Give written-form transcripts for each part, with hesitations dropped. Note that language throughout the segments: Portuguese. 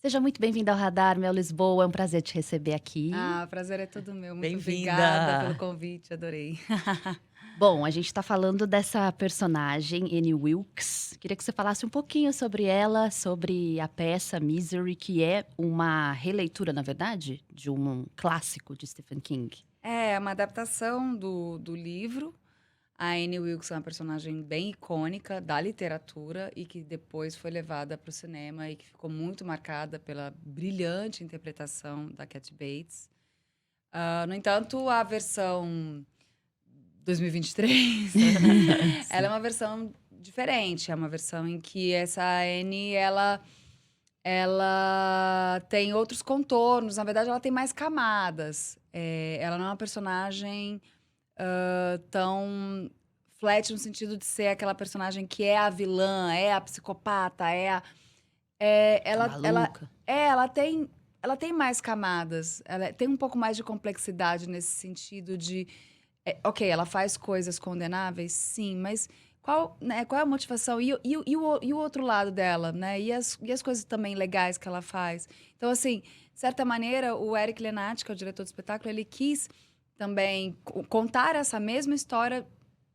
Seja muito bem-vinda ao Radar, Mel Lisboa. É um prazer te receber aqui. Ah, o prazer é todo meu. Muito obrigada pelo Bem-vinda. convite, adorei. Bom, a gente está falando dessa personagem, Annie Wilkes. Queria que você falasse um pouquinho sobre ela, sobre a peça Misery, que é uma releitura, na verdade, de um clássico de Stephen King. É uma adaptação do livro. A Annie Wilkes é uma personagem bem icônica da literatura e que depois foi levada para o cinema e que ficou muito marcada pela brilhante interpretação da Kathy Bates. No entanto, a versão 2023, ela é uma versão diferente. É uma versão em que essa Annie, ela tem outros contornos, na verdade ela tem mais camadas. Ela não é uma personagem tão flat no sentido de ser aquela personagem que é a vilã, é a psicopata, A ela maluca. ela tem mais camadas, ela tem um pouco mais de complexidade nesse sentido de ok, ela faz coisas condenáveis, sim, mas qual é a motivação? E o outro lado dela, né? E as coisas também legais que ela faz. Então, assim, de certa maneira, o Eric Lenatti, que é o diretor do espetáculo, ele quis também contar essa mesma história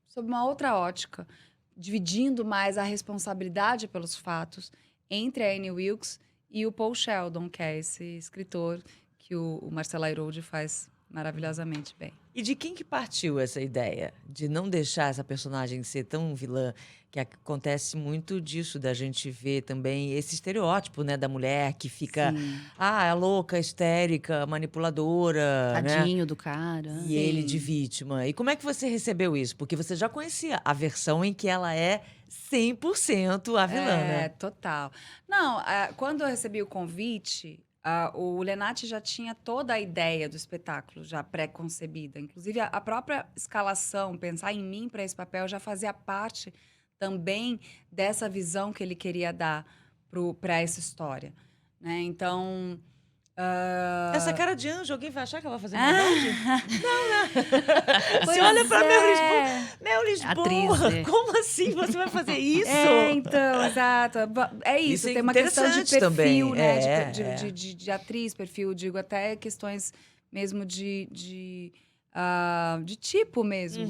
sob uma outra ótica, dividindo mais a responsabilidade pelos fatos entre a Annie Wilkes e o Paul Sheldon, que é esse escritor que o Marcelo Airoldi faz maravilhosamente bem. E de quem que partiu essa ideia de não deixar essa personagem ser tão vilã? Que acontece muito disso, da gente ver também esse estereótipo, né, da mulher que fica, Sim, é louca, histérica, manipuladora, né? Tadinho do cara. E ele de sim. vítima. E como é que você recebeu isso? Porque você já conhecia a versão em que ela é 100% a vilã, É, né? total. Não, quando eu recebi o convite, o Lenati já tinha toda a ideia do espetáculo já pré-concebida. Inclusive, a própria escalação, pensar em mim para esse papel, já fazia parte também dessa visão que ele queria dar para essa história, né? Então, Essa ah, cara de anjo, alguém vai achar que ela vai fazer maldade? Você olha pois pra Mel Lisboa. é. Mel Atriz, Lisboa, né? como assim você vai fazer isso? Então, exato. É Isso isso, é tem uma questão de interessante perfil, também. né? É. De atriz, perfil, digo, até questões mesmo de tipo mesmo. A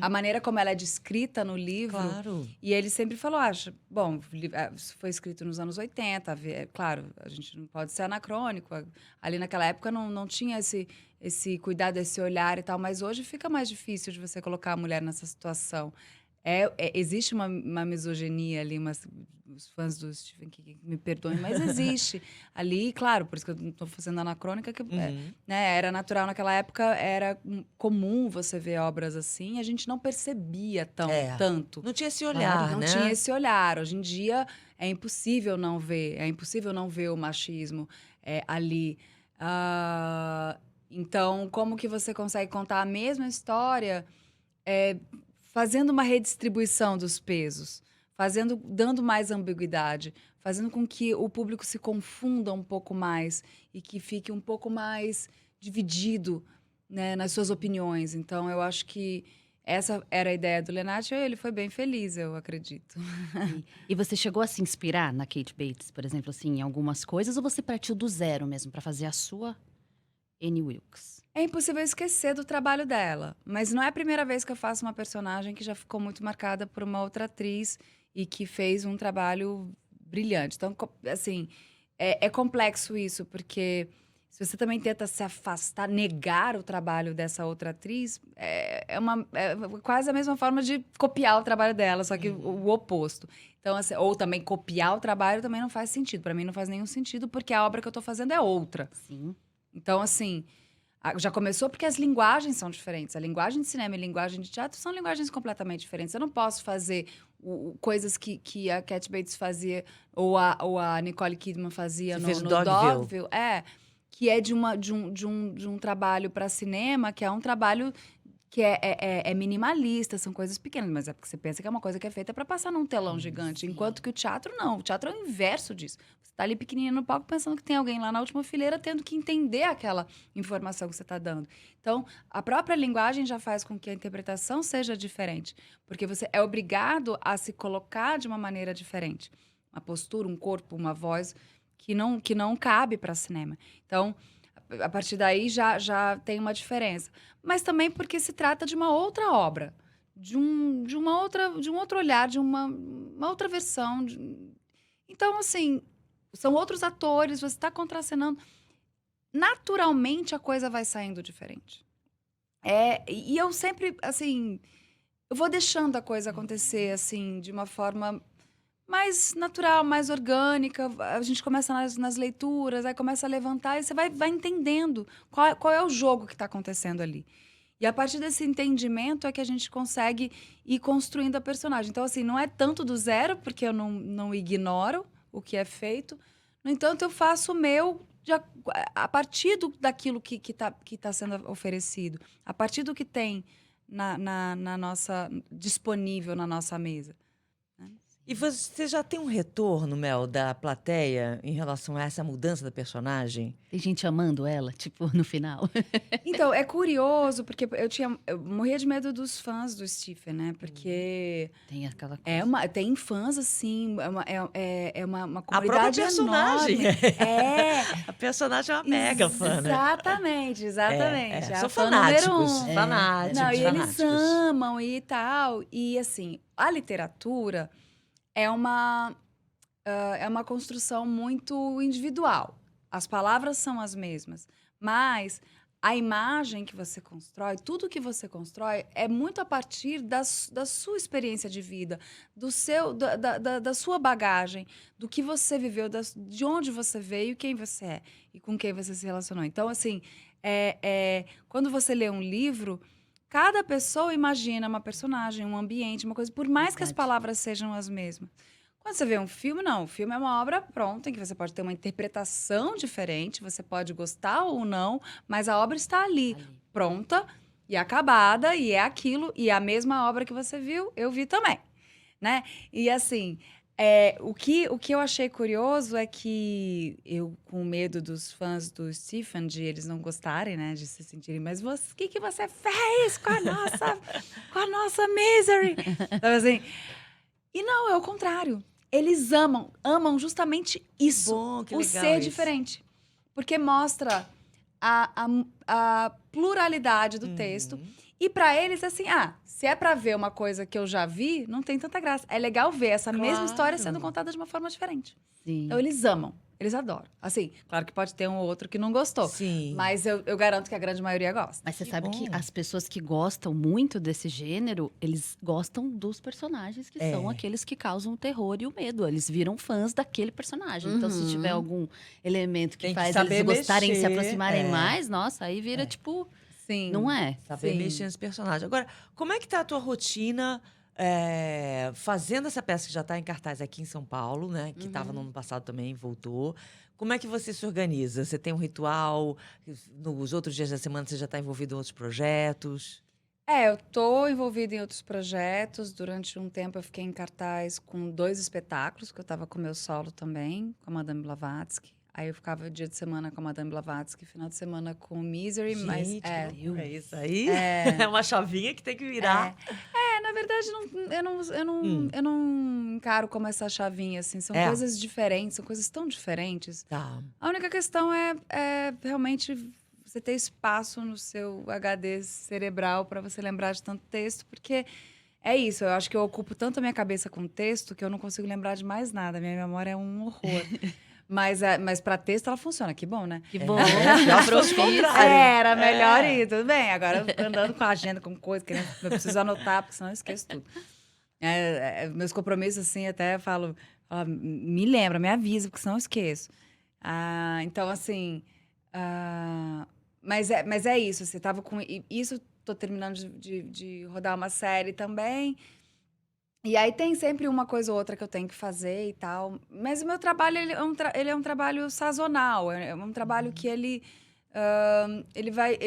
Uhum, maneira como ela é descrita no livro. claro. E ele sempre falou, acha, bom, isso foi escrito nos anos 80, claro, a gente não pode ser anacrônico. Ali naquela época não tinha esse cuidado, esse olhar e tal, mas hoje fica mais difícil de você colocar a mulher nessa situação. Existe uma misoginia ali, os fãs do Stephen King me perdoem, mas existe ali, claro, por isso que eu não estou fazendo anacrônica, que Uhum. né, era natural naquela época, era comum você ver obras assim, a gente não percebia É. tanto. Não tinha esse Claro. olhar, Não tinha né? esse olhar. Hoje em dia é impossível não ver o machismo ali. Então, como que você consegue contar a mesma história é, fazendo uma redistribuição dos pesos, dando mais ambiguidade, fazendo com que o público se confunda um pouco mais e que fique um pouco mais dividido, né, nas suas opiniões. Então, eu acho que essa era a ideia do Lenati e ele foi bem feliz, eu acredito. E você chegou a se inspirar na Kate Bates, por exemplo, assim, em algumas coisas, ou você partiu do zero mesmo para fazer a sua Annie Wilkes? É impossível esquecer do trabalho dela, mas não é a primeira vez que eu faço uma personagem que já ficou muito marcada por uma outra atriz e que fez um trabalho brilhante. Então, assim, é complexo isso, porque se você também tenta se afastar, negar o trabalho dessa outra atriz, é quase a mesma forma de copiar o trabalho dela, só que o oposto. Então, assim, ou também copiar o trabalho também não faz sentido. Para mim não faz nenhum sentido, porque a obra que eu estou fazendo é outra. Sim. Então, assim, já começou porque as linguagens são diferentes. A linguagem de cinema e a linguagem de teatro são linguagens completamente diferentes. Eu não posso fazer coisas que a Cat Bates fazia ou a Nicole Kidman fazia Você no, fez o no Dogville. Dogville. Que é de um trabalho para cinema, que é um trabalho que é minimalista, são coisas pequenas, mas é porque você pensa que é uma coisa que é feita para passar num telão gigante, enquanto que o teatro não, o teatro é o inverso disso. Você tá ali pequenininho no palco pensando que tem alguém lá na última fileira tendo que entender aquela informação que você está dando. Então, a própria linguagem já faz com que a interpretação seja diferente, porque você é obrigado a se colocar de uma maneira diferente. Uma postura, um corpo, uma voz. que não cabe para cinema. Então, a partir daí já tem uma diferença. Mas também porque se trata de uma outra obra, de um outro olhar, de uma outra versão. Então, assim, são outros atores, você está contracenando. Naturalmente, a coisa vai saindo diferente. E eu sempre, assim, eu vou deixando a coisa acontecer, assim, de uma forma mais natural, mais orgânica. A gente começa nas leituras, aí começa a levantar e você vai entendendo qual é o jogo que está acontecendo ali. E a partir desse entendimento é que a gente consegue ir construindo a personagem. Então, assim, não é tanto do zero, porque eu não ignoro o que é feito. No entanto, eu faço o meu a partir daquilo que tá sendo oferecido, a partir do que tem na nossa disponível na nossa mesa. E você já tem um retorno, Mel, da plateia em relação a essa mudança da personagem? Tem gente amando ela, tipo, no final. Então, é curioso, porque eu morria de medo dos fãs do Stephen, né? Porque Tem aquela coisa. tem fãs, assim, é uma A própria comunidade personagem. enorme. A personagem é uma mega fã, né? Exatamente, exatamente. É a São fã número fanáticos, um. fanáticos, Não, e eles fanáticos. amam e tal. E, assim, a literatura é uma construção muito individual. As palavras são as mesmas, mas a imagem que você constrói, tudo que você constrói, é muito a partir da sua experiência de vida, da sua bagagem, do que você viveu, de onde você veio, quem você é e com quem você se relacionou. Então, assim, quando você lê um livro, cada pessoa imagina uma personagem, um ambiente, uma coisa, por mais que as Verdade. palavras sejam as mesmas. Quando você vê um filme, não. O filme é uma obra pronta, em que você pode ter uma interpretação diferente, você pode gostar ou não, mas a obra está ali, Ali. pronta e acabada, e é aquilo, e é a mesma obra que você viu, eu vi também, né? E assim, o que eu achei curioso é que eu, com medo dos fãs do Stephen, de eles não gostarem, né, de se sentirem, mas o que você fez com a nossa Misery? Então, assim, e não, é o contrário. Eles amam justamente isso, Bom, que o legal ser isso. diferente. Porque mostra a pluralidade do texto. E para eles, assim, se é para ver uma coisa que eu já vi, não tem tanta graça. É legal ver essa mesma história Claro. sendo contada de uma forma diferente. Sim. Então, eles amam, eles adoram. Assim, claro que pode ter um ou outro que não gostou. Sim. Mas eu garanto que a grande maioria gosta. Mas você Que sabe bom. que as pessoas que gostam muito desse gênero, eles gostam dos personagens que são aqueles que causam o terror e o medo. Eles viram fãs daquele personagem. Então, se tiver algum elemento que Tem que faz saber eles gostarem e se mexer, aproximarem mais, nossa, aí vira tipo, Sim. não é? Saber Sim. mexer nesse personagem. Agora, como é que tá a tua rotina fazendo essa peça que já está em cartaz aqui em São Paulo, né? Que estava no ano passado também, voltou. Como é que você se organiza? Você tem um ritual? Nos outros dias da semana você já está envolvido em outros projetos? Eu tô envolvida em outros projetos. Durante um tempo eu fiquei em cartaz com 2 espetáculos, que eu tava com o meu solo também, com a Madame Blavatsky. Aí eu ficava dia de semana com a Madame Blavatsky, final de semana com o Misery, mas Gente, é, que loucura, é isso aí? É uma chavinha que tem que virar. na verdade eu não encaro como essa chavinha assim, são É. coisas diferentes, são coisas tão diferentes. Tá. A única questão é realmente você ter espaço no seu HD cerebral para você lembrar de tanto texto, porque é isso, eu acho que eu ocupo tanto a minha cabeça com texto que eu não consigo lembrar de mais nada. Minha memória é um horror. Mas para texto ela funciona, que bom, né? Que bom. Já fosse o contrário. Era melhor ir, tudo bem. Agora eu fico andando com a agenda, com coisa, eu preciso anotar, porque senão eu esqueço tudo. Meus compromissos, assim, até falo, me lembra, me avisa, porque senão eu esqueço. Então, assim. Mas é isso, você tava com. Isso, tô terminando de rodar uma série também. E aí tem sempre uma coisa ou outra que eu tenho que fazer e tal. Mas o meu trabalho, ele é um trabalho sazonal. É um trabalho que ele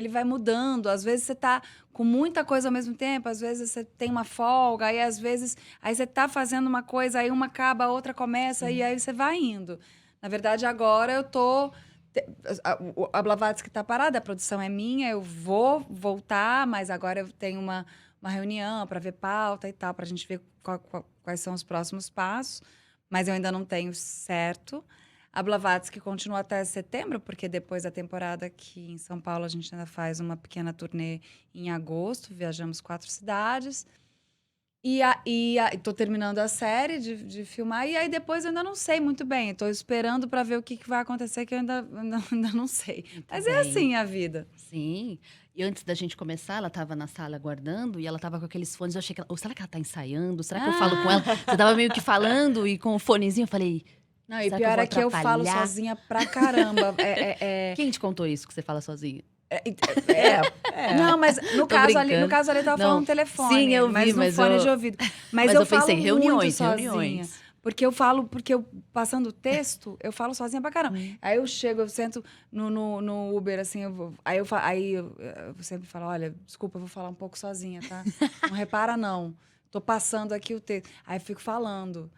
vai mudando. Às vezes você tá com muita coisa ao mesmo tempo, às vezes você tem uma folga, aí às vezes aí você tá fazendo uma coisa, aí uma acaba, a outra começa, e aí você vai indo. Na verdade, agora eu tô... A Blavatsky tá parada, a produção é minha, eu vou voltar, mas agora eu tenho uma reunião para ver pauta e tal, para a gente ver quais são os próximos passos, mas eu ainda não tenho certo. A Blavatsky continua até setembro, porque depois da temporada aqui em São Paulo, a gente ainda faz uma pequena turnê em agosto. Viajamos 4 cidades. Tô terminando a série de filmar. E aí depois eu ainda não sei muito bem. Estou esperando para ver o que vai acontecer, que eu ainda não sei. Mas é assim a vida. Sim. E antes da gente começar, ela estava na sala aguardando e ela estava com aqueles fones. Eu achei que ela, ou será que ela está ensaiando? Será que eu falo com ela? Você estava meio que falando e com o fonezinho, eu falei. Não, e será pior que eu vou é que eu falo atrapalhar? sozinha pra caramba. Quem te contou isso que você fala sozinha? Não, mas no caso ali eu tava Não. falando no telefone. Sim, eu vi, mas no mas fone eu- de ouvido. Mas Mas eu eu pensei, falo reuniões, muito sozinha. reuniões. Porque eu passando texto, eu falo sozinha pra caramba. Aí eu chego, eu sento no Uber, assim, aí eu sempre falo, olha, desculpa, eu vou falar um pouco sozinha, tá? Não repara, não. Tô passando aqui o texto. Aí eu fico falando,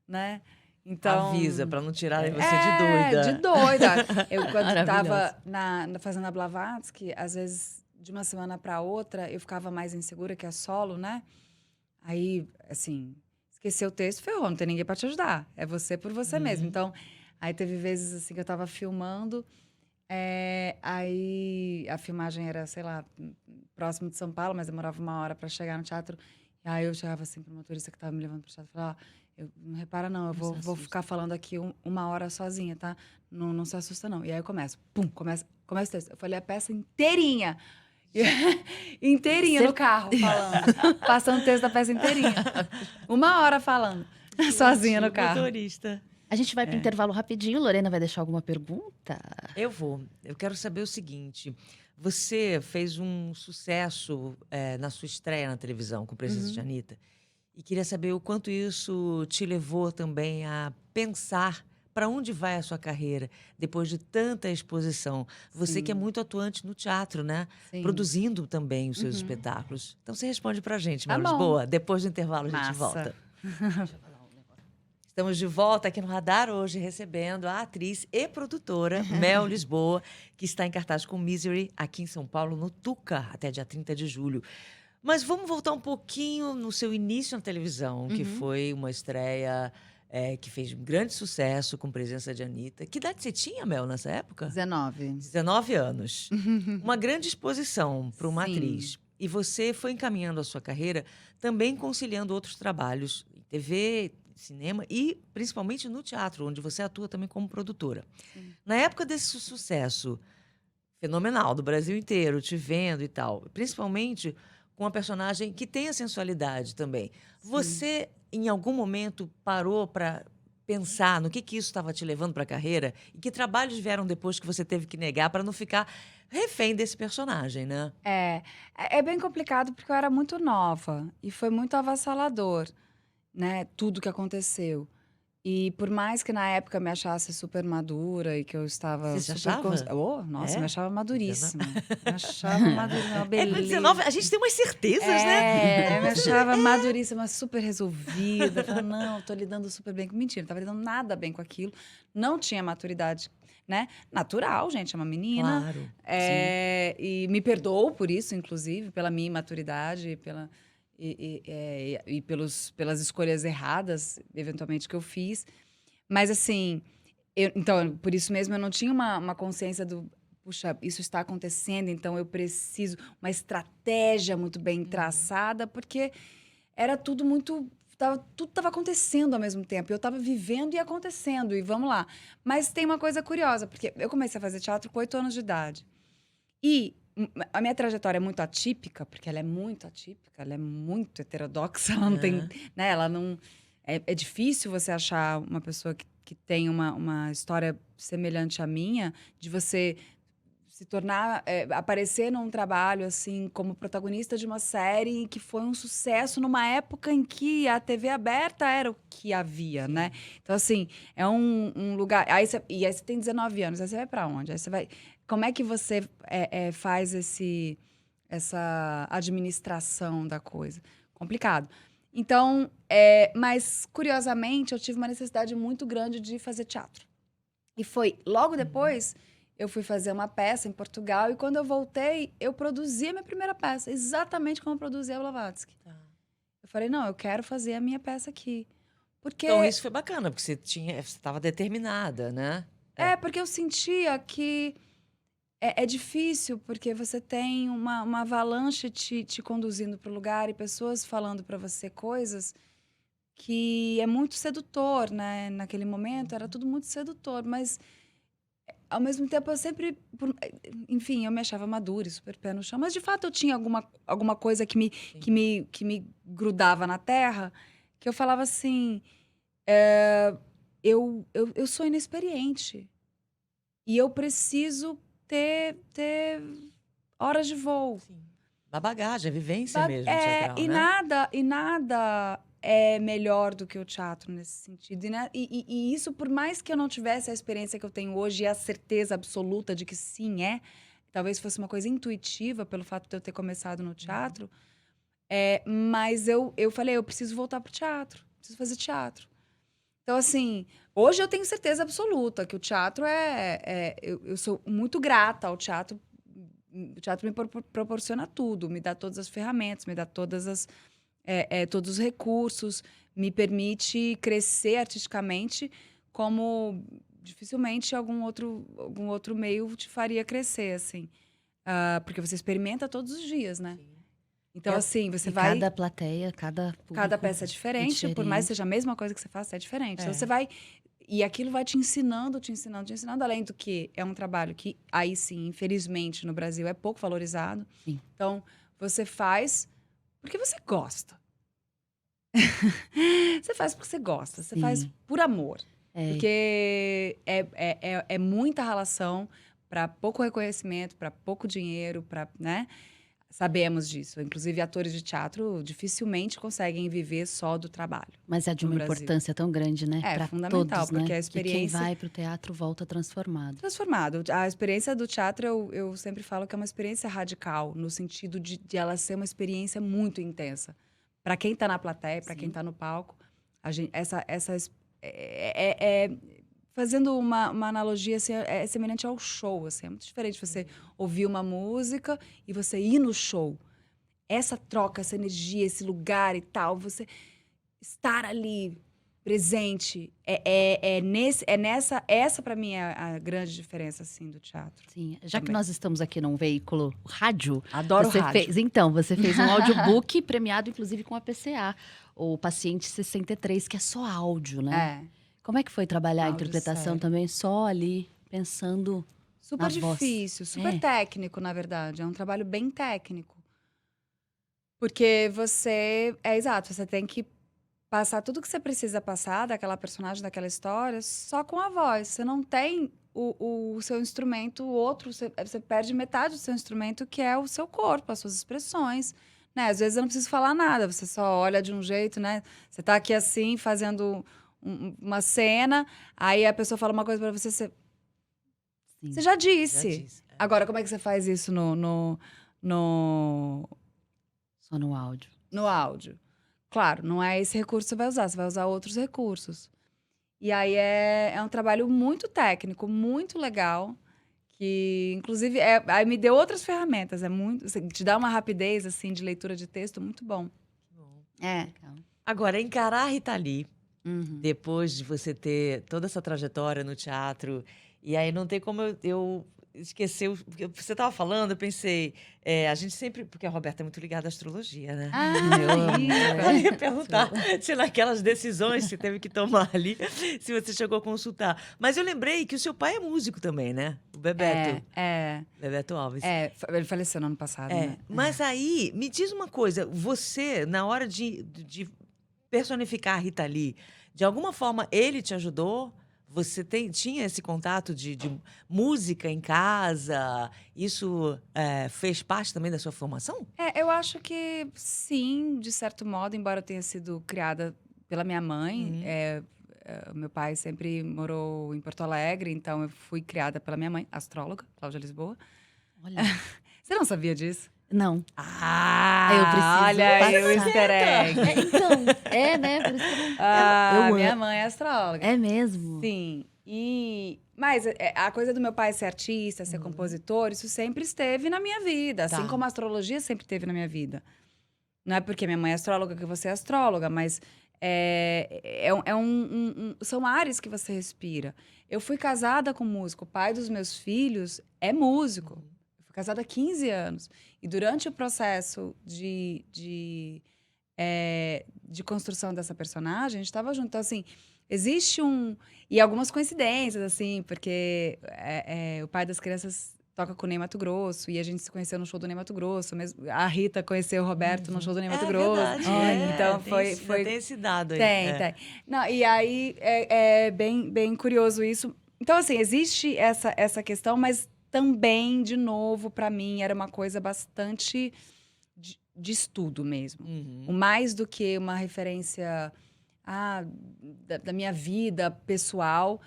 né? Então, Avisa, pra não tirarem você de doida. de doida. Eu, quando Maravilhoso. tava fazendo a Blavatsky, às vezes, de uma semana para outra, eu ficava mais insegura, que é solo, né? Aí, assim, esqueceu o texto, ferrou, não tem ninguém para te ajudar. É você por você mesmo. Então, aí teve vezes, assim, que eu tava filmando, aí a filmagem era, sei lá, próximo de São Paulo, mas demorava 1 hora para chegar no teatro. E aí eu chegava, assim, pro motorista que tava me levando pro teatro e falava, não repara, não, eu vou ficar falando aqui 1 hora sozinha, tá? Não se assusta, não. E aí eu começo, começa o texto. Eu falei a peça inteirinha. Inteirinha no carro, falando. Passando o texto da peça inteirinha. 1 hora falando, sozinha no carro. Motorista. A gente vai para o intervalo rapidinho. Lorena vai deixar alguma pergunta? Eu vou. Eu quero saber o seguinte. Você fez um sucesso na sua estreia na televisão com Presença de Anitta. E queria saber o quanto isso te levou também a pensar para onde vai a sua carreira depois de tanta exposição. Você que é muito atuante no teatro, né? Sim. Produzindo também os seus espetáculos. Então você responde pra gente, Tá Mel bom. Lisboa. Depois do intervalo a gente Massa. volta. Estamos de volta aqui no Radar hoje, recebendo a atriz e produtora Mel Lisboa, que está em cartaz com Misery aqui em São Paulo, no Tuca, até dia 30 de julho. Mas vamos voltar um pouquinho no seu início na televisão, que foi uma estreia que fez um grande sucesso com Presença de Anitta. Que idade você tinha, Mel, nessa época? 19. 19 anos. Uma grande exposição para uma Sim. atriz. E você foi encaminhando a sua carreira, também conciliando outros trabalhos, em TV, cinema e principalmente no teatro, onde você atua também como produtora. Na época desse sucesso fenomenal do Brasil inteiro, te vendo e tal, principalmente com uma personagem que tem a sensualidade também. Você, em algum momento, parou para pensar no que isso estava te levando para a carreira e que trabalhos vieram depois que você teve que negar para não ficar refém desse personagem, né? É bem complicado porque eu era muito nova e foi muito avassalador, né? Tudo que aconteceu. E por mais que na época eu me achasse super madura e que eu estava Você se super achava? Nossa, É? eu me achava maduríssima. Me achava maduríssima, uma beleza. 19, a gente tem umas certezas, né? Eu me achava maduríssima, super resolvida. Falava, não, tô lidando super bem com mentira. Não tava lidando nada bem com aquilo. Não tinha maturidade, né? Natural, gente, é uma menina. Claro. E me perdoo por isso, inclusive, pela minha imaturidade, pelas escolhas erradas, eventualmente, que eu fiz. Mas, assim, então, por isso mesmo, eu não tinha uma consciência do... Puxa, isso está acontecendo, então eu preciso... Uma estratégia muito bem traçada, porque era tudo muito... Tudo estava acontecendo ao mesmo tempo. Eu estava vivendo e acontecendo, e vamos lá. Mas tem uma coisa curiosa, porque eu comecei a fazer teatro com 8 anos de idade. E a minha trajetória é muito atípica, porque ela é muito atípica, ela é muito heterodoxa, ela não tem, né, ela não... É difícil você achar uma pessoa que tem uma história semelhante à minha, de você se tornar, aparecer num trabalho, assim, como protagonista de uma série que foi um sucesso numa época em que a TV aberta era o que havia, né? Então, assim, é um lugar... Aí você tem 19 anos, aí você vai pra onde? Aí você vai... Como é que você faz essa administração da coisa? Complicado. Então, mas, curiosamente, eu tive uma necessidade muito grande de fazer teatro. E foi logo depois, eu fui fazer uma peça em Portugal, e quando eu voltei, eu produzi a minha primeira peça, exatamente como eu produzi a Blavatsky. Eu falei, não, eu quero fazer a minha peça aqui. Porque Então, isso foi bacana, porque você estava determinada, né? porque eu sentia que é difícil, porque você tem uma avalanche te conduzindo para o lugar e pessoas falando para você coisas que é muito sedutor, né? Naquele momento era tudo muito sedutor, mas ao mesmo tempo eu sempre, enfim, eu me achava madura e super pé no chão, mas de fato eu tinha alguma coisa que me grudava na terra, que eu falava assim, eu sou inexperiente e eu preciso ter horas de voo. Sim. A bagagem, a vivência mesmo teatral, E né? nada é melhor do que o teatro nesse sentido. E isso, por mais que eu não tivesse a experiência que eu tenho hoje e a certeza absoluta de que sim, talvez fosse uma coisa intuitiva pelo fato de eu ter começado no teatro, mas eu falei, eu preciso voltar pro teatro, preciso fazer teatro. Então, assim, hoje eu tenho certeza absoluta que o teatro eu sou muito grata ao teatro. O teatro me proporciona tudo, me dá todas as ferramentas, me dá todos os recursos, me permite crescer artisticamente como dificilmente algum outro meio te faria crescer, assim. Porque você experimenta todos os dias, né? Sim. Então, assim, você E vai... cada plateia, cada público Cada peça é diferente, por mais que seja a mesma coisa que você faça, é diferente. Então, você vai... E aquilo vai te ensinando, além do que é um trabalho que, aí sim, infelizmente, no Brasil, é pouco valorizado. Sim. Então, você faz porque você gosta. Você faz porque você gosta, você faz por amor. Porque é muita relação para pouco reconhecimento, para pouco dinheiro, né? Sabemos disso. Inclusive, atores de teatro dificilmente conseguem viver só do trabalho. Mas é de uma importância tão grande, né? É pra fundamental, todos, porque né? a experiência... Que quem vai pro teatro volta transformado. Transformado. A experiência do teatro, eu sempre falo que é uma experiência radical, no sentido de ela ser uma experiência muito intensa. Para quem está na plateia, para quem está no palco, fazendo uma analogia, assim, é semelhante ao show, assim, é muito diferente você ouvir uma música e você ir no show. Essa troca, essa energia, esse lugar e tal, você estar ali presente, essa para mim é a grande diferença, assim, do teatro. Sim, já que Também. nós estamos aqui num veículo rádio, Adoro rádio. Você fez um audiobook premiado, inclusive, com a PCA, o Paciente 63, que é só áudio, né? Como é que foi trabalhar a Áudio, interpretação sério. também, só ali, pensando Super na voz? difícil, super técnico, na verdade. É um trabalho bem técnico. Porque exato, você tem que passar tudo que você precisa passar daquela personagem, daquela história, só com a voz. Você não tem o seu instrumento, você perde metade do seu instrumento, que é o seu corpo, as suas expressões. Né? Às vezes eu não preciso falar nada, você só olha de um jeito, né? Você tá aqui assim, fazendo uma cena, aí a pessoa fala uma coisa pra você, você já disse. Agora, como é que você faz isso Só no áudio. no áudio? Claro, não é esse recurso que você vai usar outros recursos. E aí é um trabalho muito técnico, muito legal, que inclusive aí me deu outras ferramentas, te dá uma rapidez assim de leitura de texto muito bom. Legal. Agora, encarar a Rita Lee, depois de você ter toda essa trajetória no teatro, e aí não tem como eu esquecer, porque você estava falando, eu pensei, a gente sempre, porque a Roberta é muito ligada à astrologia, né? Eu ia perguntar se naquelas decisões que você teve que tomar ali, se você chegou a consultar. Mas eu lembrei que o seu pai é músico também, né? O Bebeto. Bebeto Alves. Ele faleceu no ano passado, né? Mas aí, me diz uma coisa, você, na hora de personificar a Rita Lee, de alguma forma ele te ajudou? Você tinha esse contato de música em casa? Isso fez parte também da sua formação? Eu acho que sim, de certo modo, embora eu tenha sido criada pela minha mãe. Meu pai sempre morou em Porto Alegre, então eu fui criada pela minha mãe, astróloga, Cláudia Lisboa. Olha. Você não sabia disso? Não. Eu preciso olha aí passar. o easter egg. Então, né? Por isso que eu não... Minha mãe é astróloga. É mesmo? Sim. Mas a coisa do meu pai ser artista, ser compositor, isso sempre esteve na minha vida. Assim como a astrologia sempre esteve na minha vida. Não é porque minha mãe é astróloga que você é astróloga, mas São ares que você respira. Eu fui casada com um músico. O pai dos meus filhos é músico. Eu fui casada há 15 anos. E durante o processo de construção dessa personagem, a gente estava junto. Então, assim, existe e algumas coincidências, assim, porque o pai das crianças toca com o Ney Matogrosso, e a gente se conheceu no show do Ney Matogrosso. A Rita conheceu o Roberto no show do Ney Matogrosso. Verdade, Então, tem foi... tem esse dado aí. Tem. Não, e aí, é bem curioso isso. Então, assim, existe essa questão, mas também, de novo, para mim, era uma coisa bastante de estudo mesmo. O mais do que uma referência da minha vida pessoal,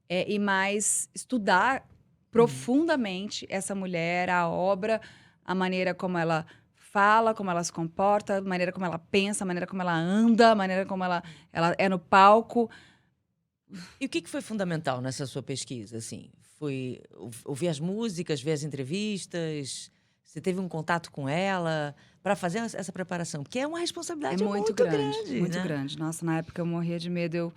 e mais estudar profundamente essa mulher, a obra, a maneira como ela fala, como ela se comporta, a maneira como ela pensa, a maneira como ela anda, a maneira como ela é no palco. E o que foi fundamental nessa sua pesquisa, assim? Foi ouvir as músicas, ver as entrevistas? Você teve um contato com ela para fazer essa preparação? Porque é uma responsabilidade muito grande, muito né? grande. Nossa, na época eu morria de medo. Eu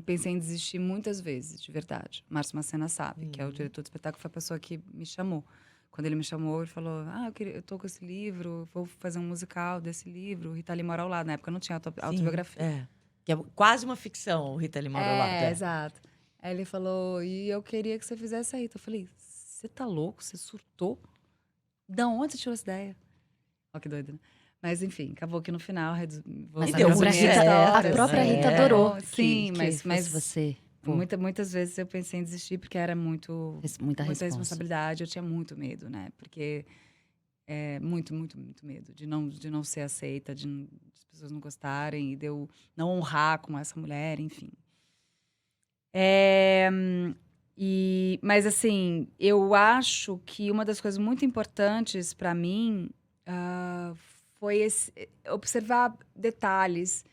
pensei em desistir muitas vezes, de verdade. Márcio Macena sabe, que é o diretor do espetáculo, foi a pessoa que me chamou. Quando ele me chamou, ele falou: eu tô com esse livro, vou fazer um musical desse livro. Rita Lee mora ao lado. Na época não tinha autobiografia. Que é quase uma ficção, o Rita Lee mora ao lado. Exato. Aí ele falou: e eu queria que você fizesse a Rita. Eu falei: você tá louco? Você surtou? Da onde você tirou essa ideia? Ó, que doido, né? Mas, enfim, acabou que no final... Mas a própria Rita adorou. Sim, mas você... Muitas vezes eu pensei em desistir porque era muita responsabilidade. Eu tinha muito medo, né? Porque muito medo de não ser aceita, de as pessoas não gostarem, e de eu não honrar com essa mulher, enfim. Mas, assim, eu acho que uma das coisas muito importantes para mim foi observar detalhes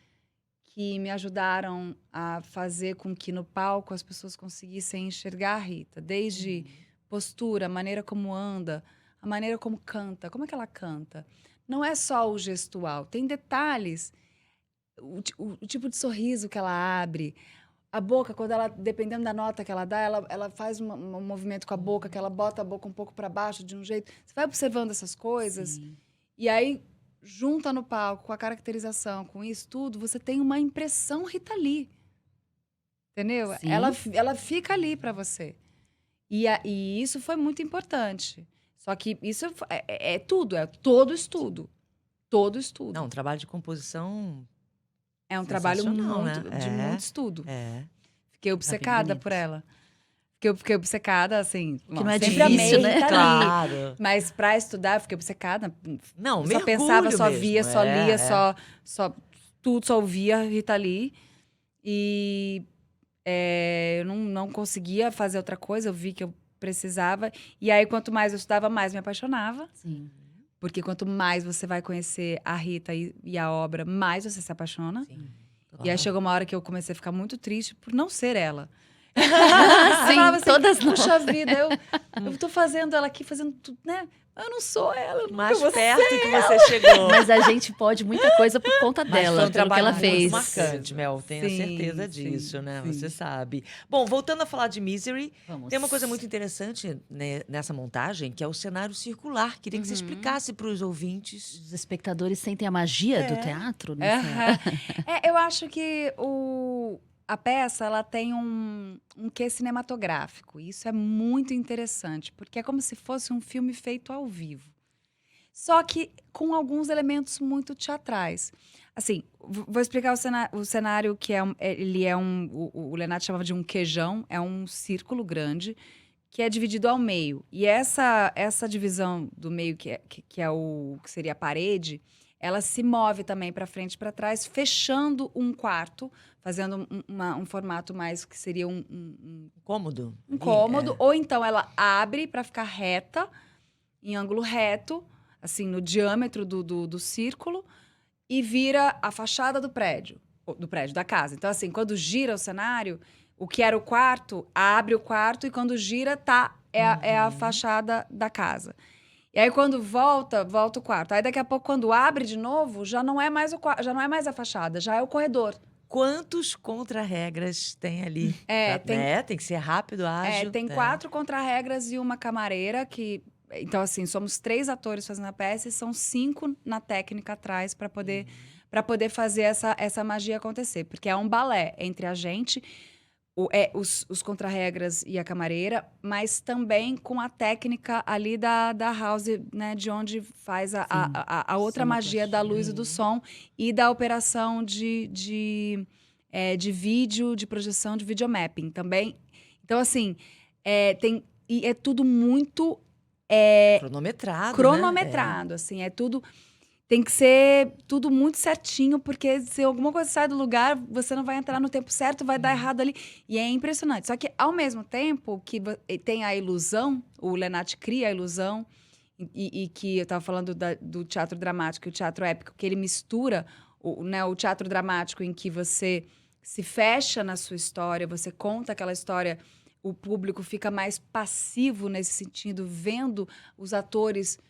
que me ajudaram a fazer com que no palco as pessoas conseguissem enxergar a Rita. Desde postura, a maneira como anda, a maneira como canta. Como é que ela canta? Não é só o gestual. Tem detalhes. O tipo de sorriso que ela abre. A boca, quando ela, dependendo da nota que ela dá, ela faz um movimento com a boca, que ela bota a boca um pouco para baixo de um jeito. Você vai observando essas coisas. Sim. E aí, junta no palco, com a caracterização, com isso tudo, você tem uma impressão Rita Lee. Entendeu? Ela fica ali para você. E isso foi muito importante. Só que isso é tudo, é todo estudo. Todo estudo. Não, um trabalho de composição... É um trabalho de muito estudo. Fiquei obcecada por ela. Fiquei obcecada, assim... Que não é sempre difícil, amei, né? Claro. Mas pra estudar, eu fiquei obcecada. Não, só pensava, só via, só lia, só ouvia Rita Lee. E eu não conseguia fazer outra coisa, eu vi que eu precisava. E aí, quanto mais eu estudava, mais me apaixonava. Sim. Porque quanto mais você vai conhecer a Rita e a obra, mais você se apaixona. Sim, E aí chegou uma hora que eu comecei a ficar muito triste por não ser ela. Sim, assim, todas nós. Puxa vida, eu tô fazendo ela aqui, fazendo tudo, né? Eu não sou ela, eu mais nunca vou perto ser que você chegou. Mas a gente pode muita coisa por conta Mas dela, foi um pelo que ela trabalho fez. muito marcante, Mel. Tenho Sim, certeza sim, disso, né? sim. Você sabe. Bom, voltando a falar de Misery, Vamos. tem uma coisa muito interessante, né, nessa montagem, que é o cenário circular. Queria que você explicasse para os ouvintes. Os espectadores sentem a magia do teatro, né? Eu acho que a peça ela tem um quê cinematográfico. E isso é muito interessante, porque é como se fosse um filme feito ao vivo. Só que com alguns elementos muito teatrais. Assim, vou explicar o cenário que o Leonardo chamava de um queijão, é um círculo grande que é dividido ao meio. E essa divisão do meio, que seria a parede, ela se move também para frente e para trás, fechando um quarto, fazendo um formato mais que seria um Cômodo. um cômodo. Ou então ela abre para ficar reta, em ângulo reto, assim, no diâmetro do círculo, e vira a fachada do prédio, da casa. Então, assim, quando gira o cenário, o que era o quarto, abre o quarto, e quando gira, é a fachada da casa. E aí, quando volta o quarto. Aí, daqui a pouco, quando abre de novo, já não é mais já não é mais a fachada, já é o corredor. Quantos contra-regras tem ali? Tem, né? Tem que ser rápido, ágil. tem 4 contra-regras e uma camareira que... Então, assim, somos 3 atores fazendo a peça e são 5 na técnica atrás para poder fazer essa magia acontecer. Porque é um balé entre a gente, os contra-regras e a camareira, mas também com a técnica ali da house, né? De onde faz a outra magia da luz e do som e da operação de vídeo, de projeção, de videomapping também. Então, assim, e é tudo muito... cronometrado, assim, tudo... Tem que ser tudo muito certinho, porque se alguma coisa sai do lugar, você não vai entrar no tempo certo, vai dar errado ali. E é impressionante. Só que, ao mesmo tempo que tem a ilusão, o Lenat cria a ilusão, e que eu estava falando do teatro dramático e o teatro épico, que ele mistura o teatro dramático em que você se fecha na sua história, você conta aquela história, o público fica mais passivo nesse sentido, vendo os atores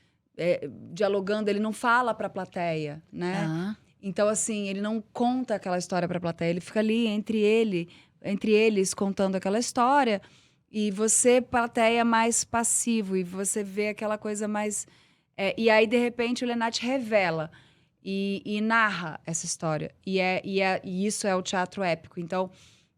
dialogando, ele não fala para a plateia, né? Então, assim, ele não conta aquela história para a plateia, ele fica ali entre eles contando aquela história, e você, plateia, mais passivo, e você vê aquela coisa mais... e aí, de repente, o Lenat revela e narra essa história. E isso é o teatro épico. Então,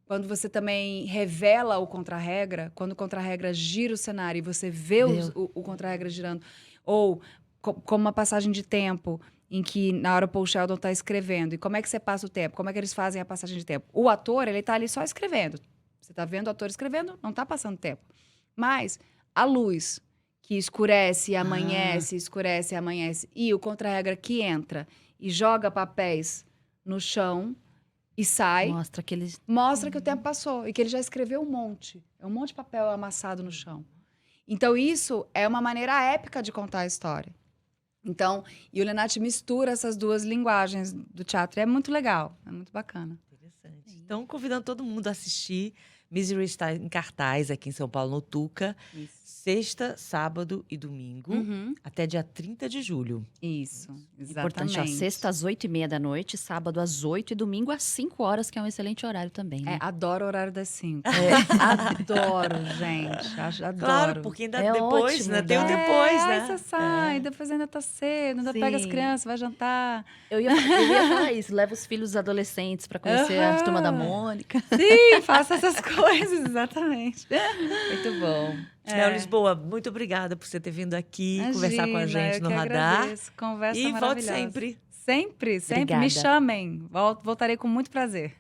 quando você também revela o contra-regra, quando o contra-regra gira o cenário e você vê o contra-regra girando, ou como uma passagem de tempo, em que na hora o Paul Sheldon está escrevendo. E como é que você passa o tempo? Como é que eles fazem a passagem de tempo? O ator, ele está ali só escrevendo. Você está vendo o ator escrevendo, não está passando tempo. Mas a luz que escurece e amanhece, escurece e amanhece, e o contra-regra que entra e joga papéis no chão e sai, mostra que o tempo passou e que ele já escreveu um monte. É um monte de papel amassado no chão. Então, isso é uma maneira épica de contar a história. Então, e o Lenat mistura essas duas linguagens do teatro. É muito legal, é muito bacana. Interessante. Então, convidando todo mundo a assistir. Misery está em cartaz aqui em São Paulo, no Tuca. Isso. Sexta, sábado e domingo, até dia 30 de julho. Isso, exatamente. Importante, ó, sexta às 8h30 da noite, sábado às 8 e domingo às 5 horas, que é um excelente horário também, né? Adoro o horário das 5. Adoro, gente. Adoro. Claro, porque ainda depois, ótimo, né? Tem o depois, né? Aí você sai, depois ainda tá cedo, ainda pega as crianças, vai jantar. Eu ia falar isso, leva os filhos adolescentes pra conhecer a Turma da Mônica. Sim, faça essas coisas, exatamente. Muito bom. Mel Lisboa, muito obrigada por você ter vindo aqui conversar com a gente no Radar. Agradeço. Conversa e maravilhosa. volte sempre. Sempre. Obrigada. Me chamem. Voltarei com muito prazer.